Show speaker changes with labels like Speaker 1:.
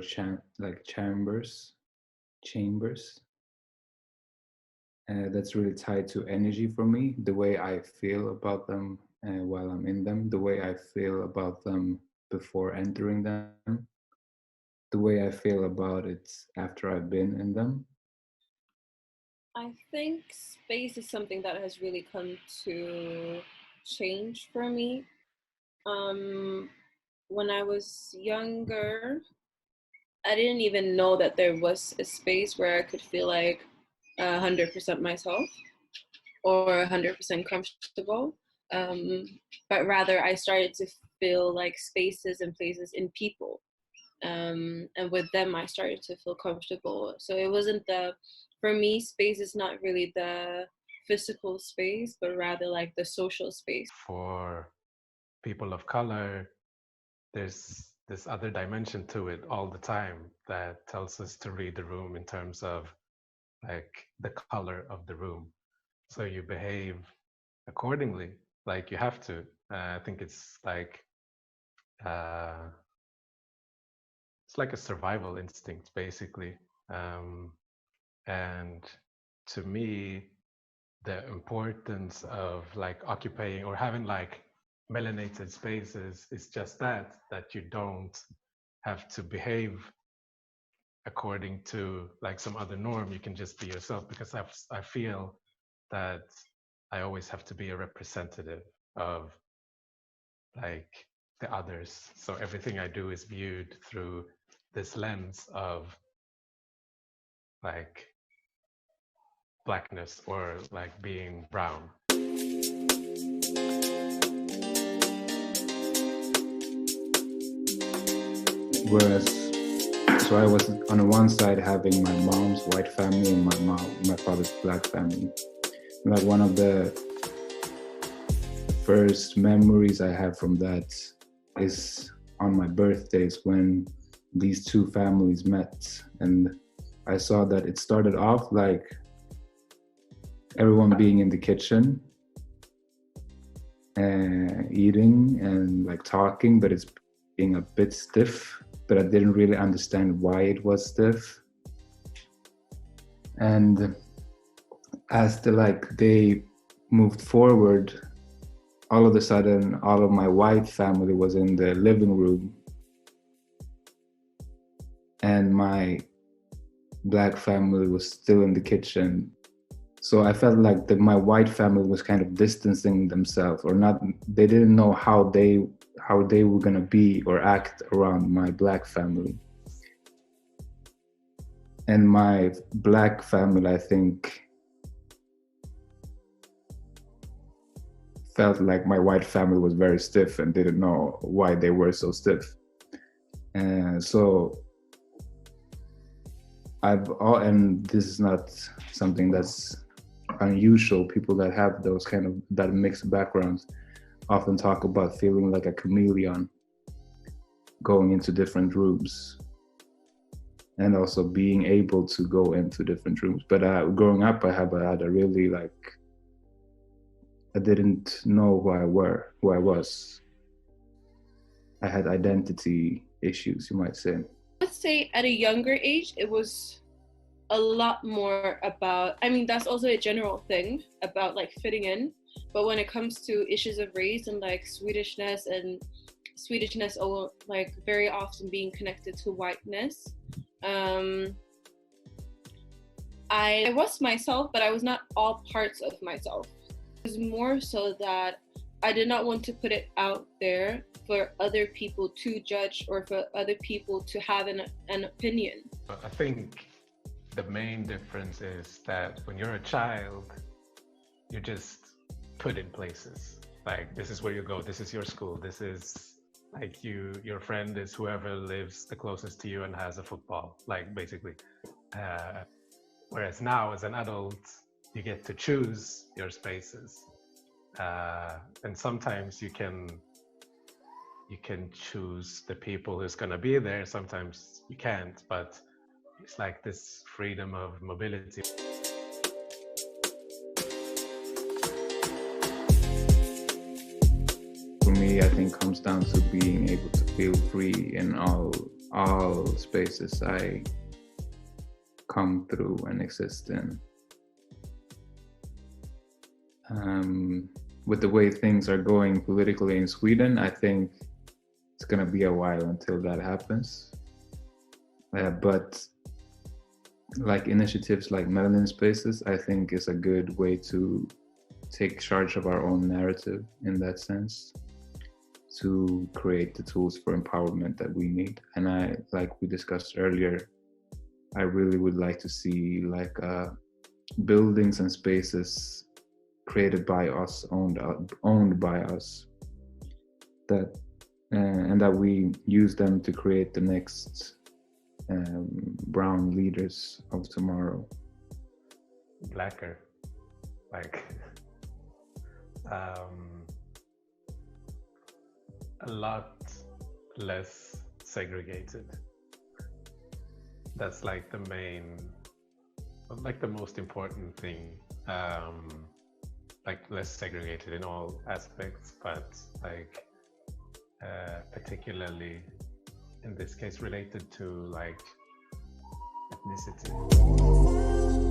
Speaker 1: chambers. That's really tied to energy for me, the way I feel about them while I'm in them, the way I feel about them before entering them, the way I feel about it after I've been in them.
Speaker 2: I think space is something that has really come to change for me. Um, when I was younger, I didn't even know that there was a space where I could feel like 100% myself or 100% comfortable. Um, but rather, I started to feel like spaces and places in people. And with them, I started to feel comfortable. So it wasn't for me, space is not really the physical space, but rather like the social space.
Speaker 3: For people of color, there's this other dimension to it all the time that tells us to read the room in terms of like the color of the room. So you behave accordingly, like you have to. I think uh, it's like a survival instinct, basically. Um, and to me, the importance of like occupying or having like melanated spaces is just that you don't have to behave according to like some other norm. You can just be yourself, because I feel that I always have to be a representative of like the others. So everything I do is viewed through this lens of like blackness or like being brown.
Speaker 1: Whereas, so I was on the one side having my mom's white family and my father's black family. Like one of the first memories I have from that is on my birthdays when these two families met, and I saw that it started off like everyone being in the kitchen and eating and like talking, but it's being a bit stiff, but I didn't really understand why it was stiff. And as they moved forward, all of a sudden, all of my white family was in the living room and my black family was still in the kitchen. So I felt like my white family was kind of distancing themselves, or not. They didn't know how they were gonna be or act around my black family. And my black family, I think, felt like my white family was very stiff and didn't know why they were so stiff. And so and this is not something that's unusual. People that have those kind of that mixed backgrounds often talk about feeling like a chameleon, going into different rooms and also being able to go into different rooms. But growing up, I had a really I didn't know who I was. I had identity issues, you might say.
Speaker 2: Let's say at a younger age, it was a lot more about, I mean, that's also a general thing about like fitting in. But when it comes to issues of race and like Swedishness or like very often being connected to whiteness, I was myself, but I was not all parts of myself. It was more so that I did not want to put it out there for other people to judge or for other people to have an opinion.
Speaker 3: I think the main difference is that when you're a child, you're just put in places. Like, this is where you go, this is your school, this is like your friend is whoever lives the closest to you and has a football, like basically. Whereas now as an adult, you get to choose your spaces. And sometimes you can choose the people who's gonna be there, sometimes you can't, but it's like this freedom of mobility.
Speaker 1: For me, I think comes down to being able to feel free in all all spaces I come through and exist in. With the way things are going politically in Sweden, I think it's going to be a while until that happens. But like initiatives like Melanin Spaces, I think is a good way to take charge of our own narrative in that sense, to create the tools for empowerment that we need. And I, like we discussed earlier, I really would like to see like buildings and spaces created by us, owned by us, that and that we use them to create the next brown leaders of tomorrow.
Speaker 3: Blacker, like a lot less segregated. That's like the main, like the most important thing. Like less segregated in all aspects, but like particularly in this case related to like ethnicity.